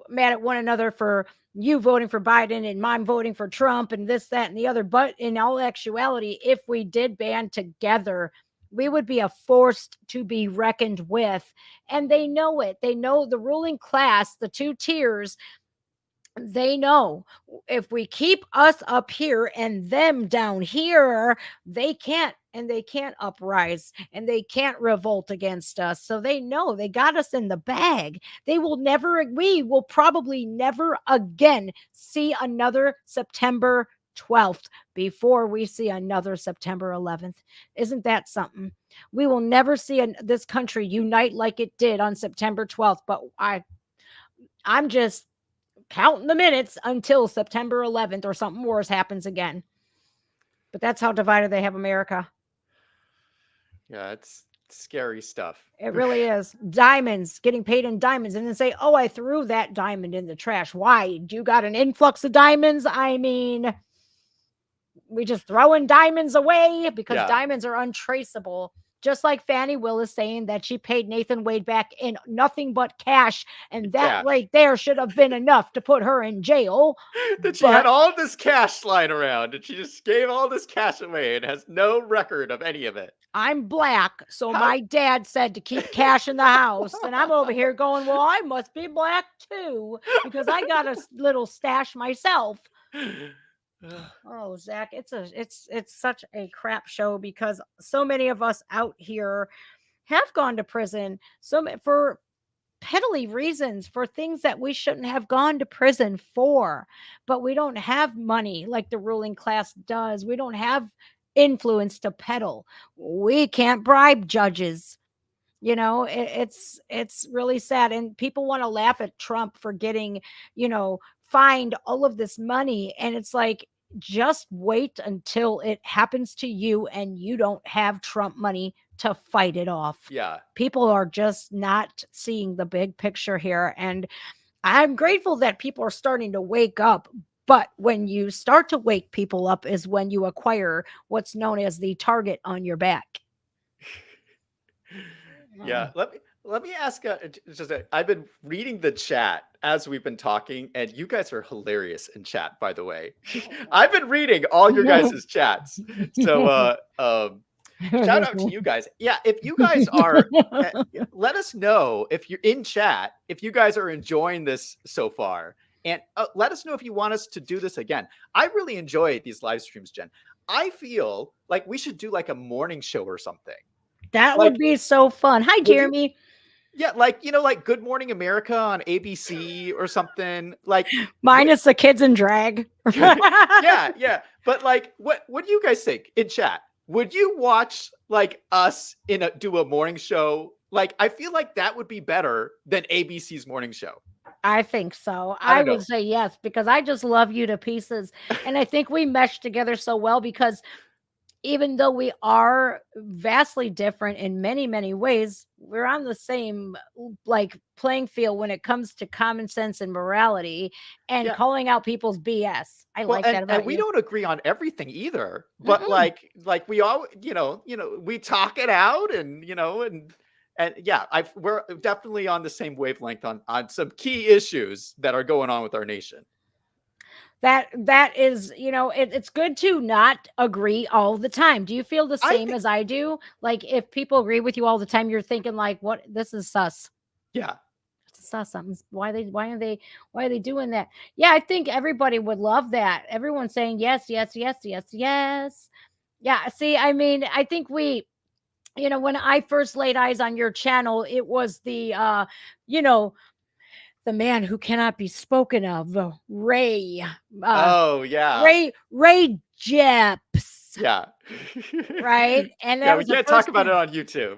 mad at one another for you voting for Biden and mine voting for Trump and this, that, and the other. But in all actuality, if we did band together, we would be a force to be reckoned with. And they know it. They know the ruling class, the two tiers. They know if we keep us up here and them down here, they can't uprise and they can't revolt against us. So they know they got us in the bag. We will probably never again see another September 12th before we see another September 11th. Isn't that something? We will never see this country unite like it did on September 12th. But I'm just counting the minutes until September 11th or something worse happens again. But that's how divided they have America. Yeah, it's scary stuff. It really is. Diamonds, getting paid in diamonds, and then say, oh, I threw that diamond in the trash. Why? You got an influx of diamonds? I mean, we just throwing diamonds away because diamonds are untraceable. Just like Fanny Willis saying that she paid Nathan Wade back in nothing but cash. And that right there should have been enough to put her in jail. That she had all this cash lying around and she just gave all this cash away and has no record of any of it. I'm black, so my dad said to keep cash in the house. And I'm over here going, well, I must be black too, because I got a little stash myself. Oh, Zach, it's such a crap show because so many of us out here have gone to prison for petty reasons, for things that we shouldn't have gone to prison for. But we don't have money like the ruling class does. We don't have influence to peddle. We can't bribe judges. It's really sad. And people want to laugh at Trump for getting, fined all of this money. And it's like, just wait until it happens to you and you don't have Trump money to fight it off. Yeah. People are just not seeing the big picture here. And I'm grateful that people are starting to wake up. But when you start to wake people up is when you acquire what's known as the target on your back. Yeah, let me ask. I've been reading the chat as we've been talking, and you guys are hilarious in chat. By the way, I've been reading all your guys' chats. So, shout out to you guys. Yeah, if you guys are, let us know if you're in chat if you guys are enjoying this so far, and let us know if you want us to do this again. I really enjoy these live streams, Jen. I feel like we should do like a morning show or something. That Like, would be so fun. Hi, would you? Jeremy. Yeah, like, like Good Morning America on ABC or something. Like, Minus the kids in drag. yeah. But like, what do you guys think in chat? Would you watch like us do a morning show? Like, I feel like that would be better than ABC's morning show. I think so. I I don't would know. say yes, because I just love you to pieces. And I think we mesh together so well because even though we are vastly different in many, many ways, we're on the same like playing field when it comes to common sense and morality and Yeah. calling out people's BS. I Well, like and that about we you. don't agree on everything either. But Mm-mm. like we all, we talk it out, and and yeah, we're definitely on the same wavelength on some key issues that are going on with our nation. That is, it's good to not agree all the time. Do you feel the I same think, as I do? Like if people agree with you all the time, you're thinking like, what, this is sus. yeah, Saw something. Why are they doing that? Yeah, I think everybody would love that. Everyone's saying yes, yes, yes, yes, yes. Yeah, see, I mean, I think when I first laid eyes on your channel, it was you know, the man who cannot be spoken of, Ray, uh, oh yeah, Ray Jeps, yeah, right? And yeah. that We was the can't talk first about it on YouTube.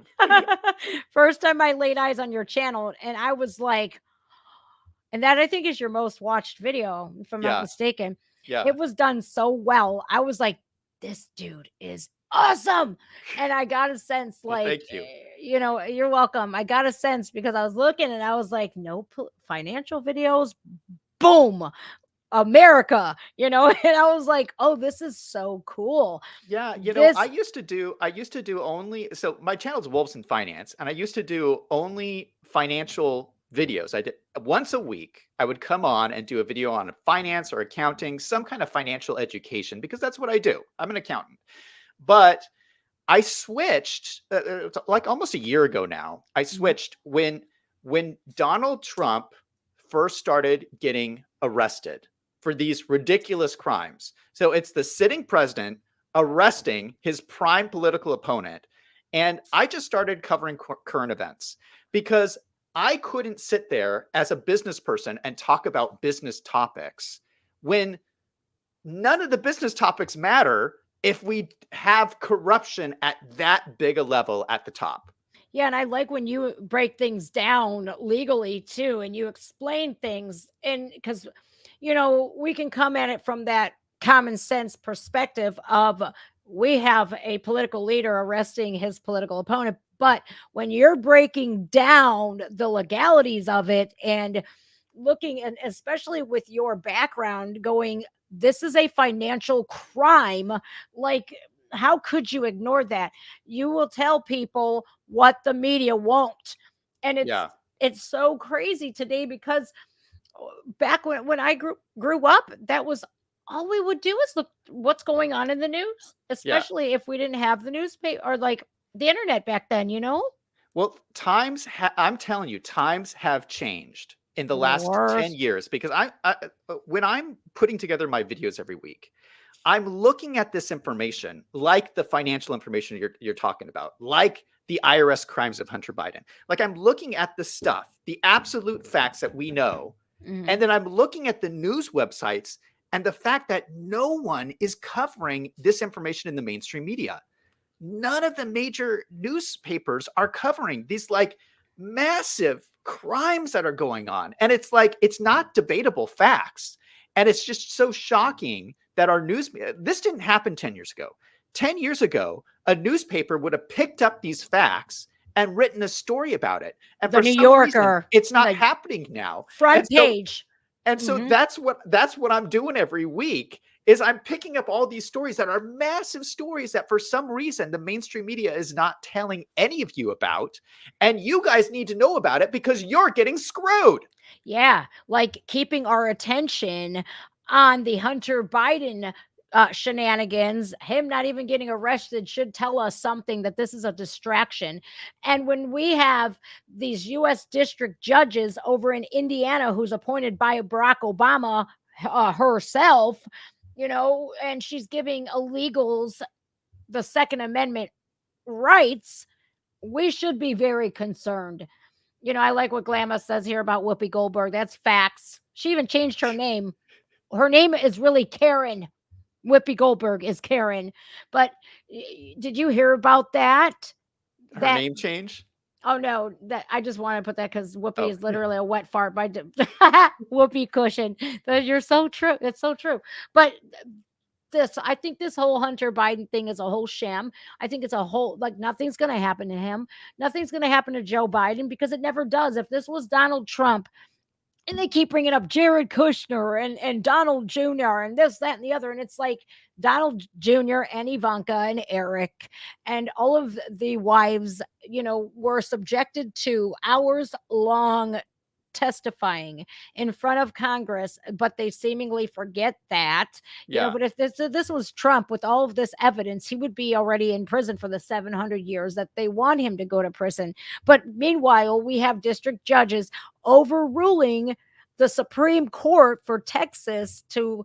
first time I laid eyes on your channel, and I was like, and that I think is your most watched video, if I'm not Yeah, mistaken. yeah. It was done so well. I was like, this dude is awesome. And I got a sense Well, like, thank you. you're welcome. I got a sense because I was looking and I was like, no financial videos, boom, America, and I was like, oh, this is so cool. Yeah, I This, used to do only, so my channel's Wolves in Finance, and I used to do only financial videos. I did once a week. I would come on and do a video on finance or accounting, some kind of financial education, because that's what I do. I'm an accountant. But I switched like almost a year ago now. I switched when Donald Trump first started getting arrested for these ridiculous crimes. So it's the sitting president arresting his prime political opponent. And I just started covering current events because I couldn't sit there as a business person and talk about business topics when none of the business topics matter if we have corruption at that big a level at the top. yeah, and I like when you break things down legally too, and you explain things, and because we can come at it from that common sense perspective of we have a political leader arresting his political opponent, but when you're breaking down the legalities of it and looking, and especially with your background going, this is a financial crime, like how could you ignore that? You will tell people what the media won't. And Yeah. it's so crazy today because back when I grew up, that was all we would do is look what's going on in the news, Yeah. especially if we didn't have the newspaper or like the internet back then. Well, I'm telling you, times have changed in the For the last 10 worst. years because when I'm putting together my videos every week, I'm looking at this information like the financial information you're talking about, like the IRS crimes of Hunter Biden. Like I'm looking at the stuff, the absolute facts that we know. Mhm. And then I'm looking at the news websites and the fact that no one is covering this information in the mainstream media. None of the major newspapers are covering these like massive crimes that are going on. And it's like, it's not debatable facts. And it's just so shocking that our news, this didn't happen 10 years ago. 10 years ago, a newspaper would have picked up these facts and written a story about it. And The for New some reason, Yorker, it's not the happening now. And front so page. and so that's what I'm doing every week is I'm picking up all these stories that are massive stories that for some reason the mainstream media is not telling any of you about, and you guys need to know about it because you're getting screwed. Yeah, like keeping our attention on the Hunter Biden shenanigans, him not even getting arrested should tell us something that this is a distraction. And when we have these U.S. district judges over in Indiana who's appointed by Barack Obama herself, and she's giving illegals the Second Amendment rights, we should be very concerned. I like what Glamis says here about Whoopi Goldberg. That's facts. She even changed her name. Her name is really Karen. Whoopi Goldberg is Karen. But did you hear about that? Her That name change? Oh no, that I just want to put that because Whoopi Oh, is literally a wet fart by Whoopi cushion. You're so true. It's so true. But I think this whole Hunter Biden thing is a whole sham. I think it's a whole, like, nothing's going to happen to him. Nothing's going to happen to Joe Biden because it never does. If this was Donald Trump, and they keep bringing up Jared Kushner and Donald Jr. and this, that, and the other. And it's like Donald Jr. and Ivanka and Eric and all of the wives, were subjected to hours long testifying in front of Congress, but they seemingly forget that. yeah. But if this was Trump with all of this evidence, he would be already in prison for the 700 years that they want him to go to prison. But meanwhile, we have district judges overruling the Supreme Court for Texas to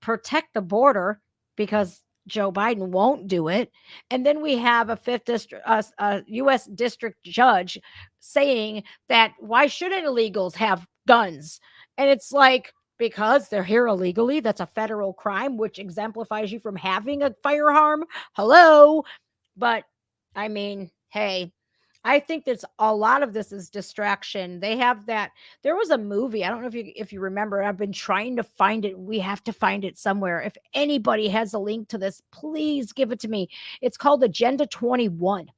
protect the border because Joe Biden won't do it. And then we have a fifth district, U.S. district judge saying that why shouldn't illegals have guns? And it's like, because they're here illegally, that's a federal crime, which exemplifies you from having a firearm. Hello. But I mean, hey, I think that's a lot of this is distraction. They have that. There was a movie. I don't know if you remember. I've been trying to find it. We have to find it somewhere. If anybody has a link to this, please give it to me. It's called Agenda 21.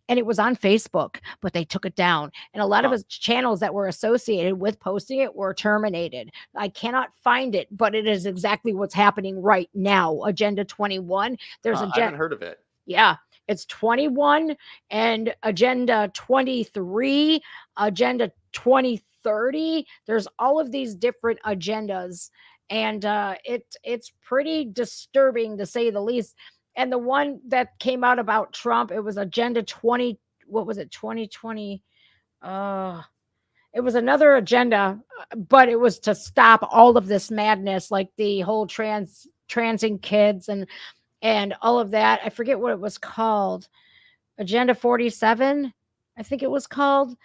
And it was on Facebook, but they took it down. And a lot of Huh. his channels that were associated with posting it were terminated. I cannot find it, but it is exactly what's happening right now. Agenda 21. There's I haven't heard of it. yeah, it's 21 and Agenda 23, Agenda 2030. There's all of these different agendas, and it's pretty disturbing to say the least. And the one that came out about Trump, it was Agenda 20. What was it? 2020. Uh, it was another agenda, but it was to stop all of this madness, like the whole transing kids and all of that. I forget what it was called. Agenda 47, I think it was called.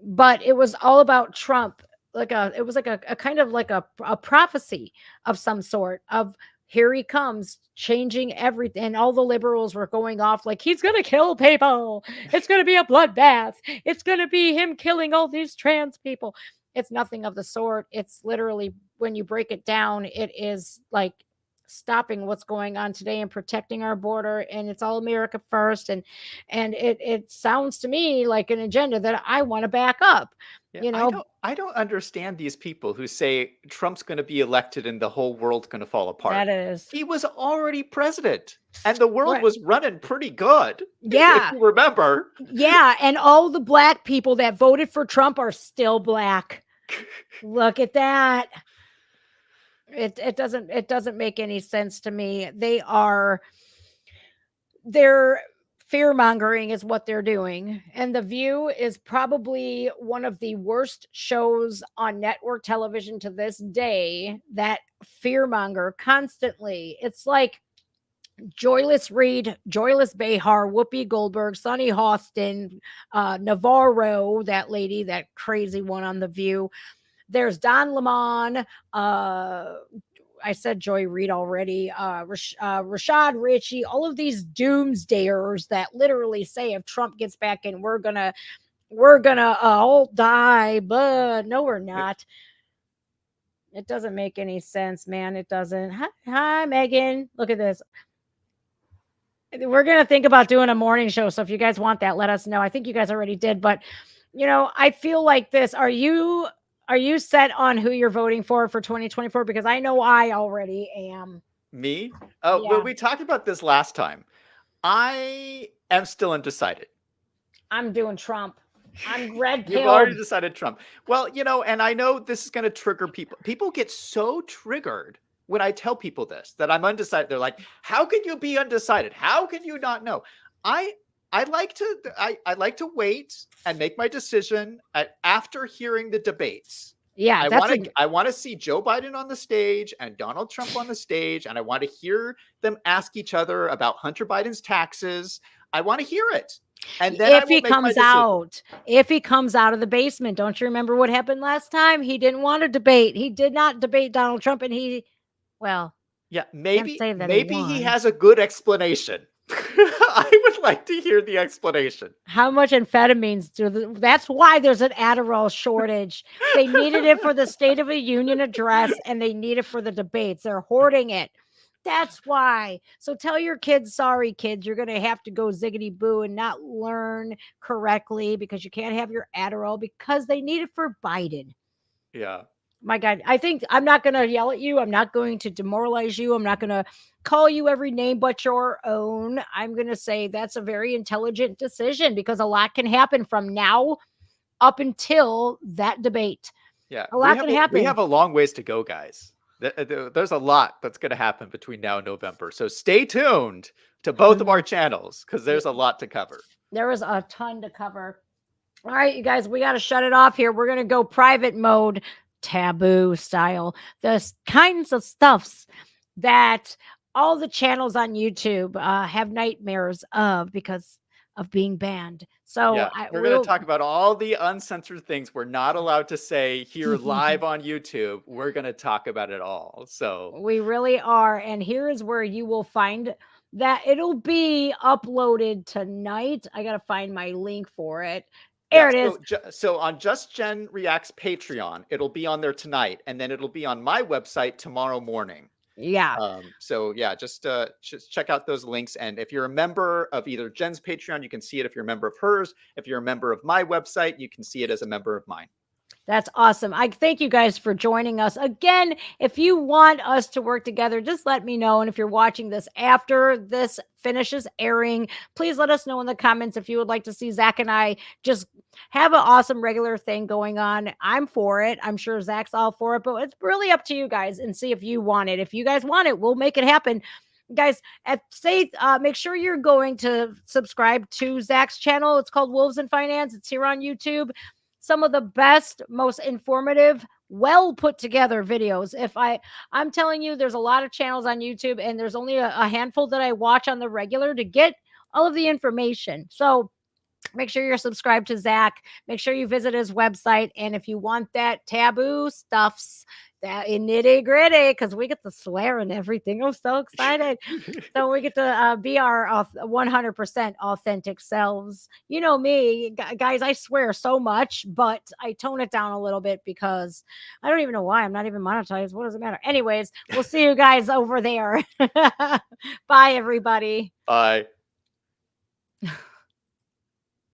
But it was all about Trump. It was like a kind of like a prophecy of some sort of here he comes changing everything. And all the liberals were going off like he's going to kill people. It's going to be a bloodbath. It's going to be him killing all these trans people. It's nothing of the sort. It's literally, when you break it down, it is like stopping what's going on today and protecting our border, and it's all America first. And it sounds to me like an agenda that I want to back up. Yeah, you I know don't understand these people who say Trump's going to be elected and the whole world's going to fall apart. that is He was already president, and the world right. was running pretty good. If Yeah, you remember. yeah, and all the black people that voted for Trump are still black. Look at that. It doesn't make any sense to me. They're fear mongering is what they're doing. And The View is probably one of the worst shows on network television to this day that fear monger constantly. It's like Joyless Reed, Joyless Behar, Whoopi Goldberg, Sonny Hostin, Navarro, that lady, that crazy one on The View. There's Don Lemon, I said Joy Reid already, Rashad Ritchie, all of these doomsdayers that literally say if Trump gets back in, we're gonna all die, but no, we're not. It doesn't make any sense, man. It doesn't. Hi, Megan. Look at this. We're gonna think about doing a morning show. So if you guys want that, let us know. I think you guys already did, but I feel like this. Are you set on who you're voting for 2024? Because I know I already am. Me? Oh, well, Yeah, we talked about this last time. I am still undecided. I'm doing Trump. I'm red You've already pilled. decided Trump. Well, and I know this is going to trigger people. People get so triggered when I tell people this, that I'm undecided. They're like, "How can you be undecided? How can you not know?" I I like to I like to wait and make my decision after hearing the debates. Yeah, that's a I want to see Joe Biden on the stage and Donald Trump on the stage, and I want to hear them ask each other about Hunter Biden's taxes. I want to hear it. And then I if will he make my comes decision. out, if he comes out of the basement. Don't you remember what happened last time? He didn't want to debate. He did not debate Donald Trump, and well, Yeah, can't maybe say that he maybe he won. has a good explanation. I would like to hear the explanation. How much amphetamines that's why there's an Adderall shortage. They needed it for the State of the Union address and they need it for the debates. They're hoarding it. That's why. So tell your kids, sorry, kids, you're going to have to go ziggity boo and not learn correctly because you can't have your Adderall because they need it for Biden. Yeah. My God, I think I'm not going to yell at you. I'm not going to demoralize you. I'm not going to call you every name but your own. I'm going to say that's a very intelligent decision because a lot can happen from now up until that debate. Yeah. A lot can We happen. have a long ways to go, guys. There's a lot that's going to happen between now and November. So stay tuned to both of our channels because there's a lot to cover. There is a ton to cover. All right, you guys, we got to shut it off here. We're going to go private mode, taboo style. The kinds of stuffs that all the channels on YouTube have nightmares of because of being banned. So Yeah, we're going to talk about all the uncensored things we're not allowed to say here live on YouTube. We're going to talk about it all. So we really are. And here is where you will find that it'll be uploaded tonight. I got to find my link for it. There it is. So on Just Jen Reacts Patreon, it'll be on there tonight, and then it'll be on my website tomorrow morning. Yeah. So yeah, just check out those links. And if you're a member of either Jen's Patreon, you can see it. If you're a member of hers, if you're a member of my website, you can see it as a member of mine. That's awesome. I thank you guys for joining us. Again, if you want us to work together, just let me know. And if you're watching this after this finishes airing, please let us know in the comments if you would like to see Zach and I just have an awesome regular thing going on. I'm for it. I'm sure Zach's all for it, but it's really up to you guys and see if you want it. If you guys want it, we'll make it happen. Guys, make sure you're going to subscribe to Zach's channel. It's called Wolves in Finance. It's here on YouTube. Some of the best, most informative, well put together videos. I'm telling you, there's a lot of channels on YouTube and there's only a handful that I watch on the regular to get all of the information. So make sure you're subscribed to Zach. Make sure you visit his website. And if you want that taboo stuffs, that in nitty gritty, because we get to swear and everything. I'm so excited. So we get to be our 100% authentic selves. You know me, guys, I swear so much, but I tone it down a little bit because I don't even know why. I'm not even monetized. What does it matter? Anyways, we'll see you guys over there. Bye, everybody. Bye.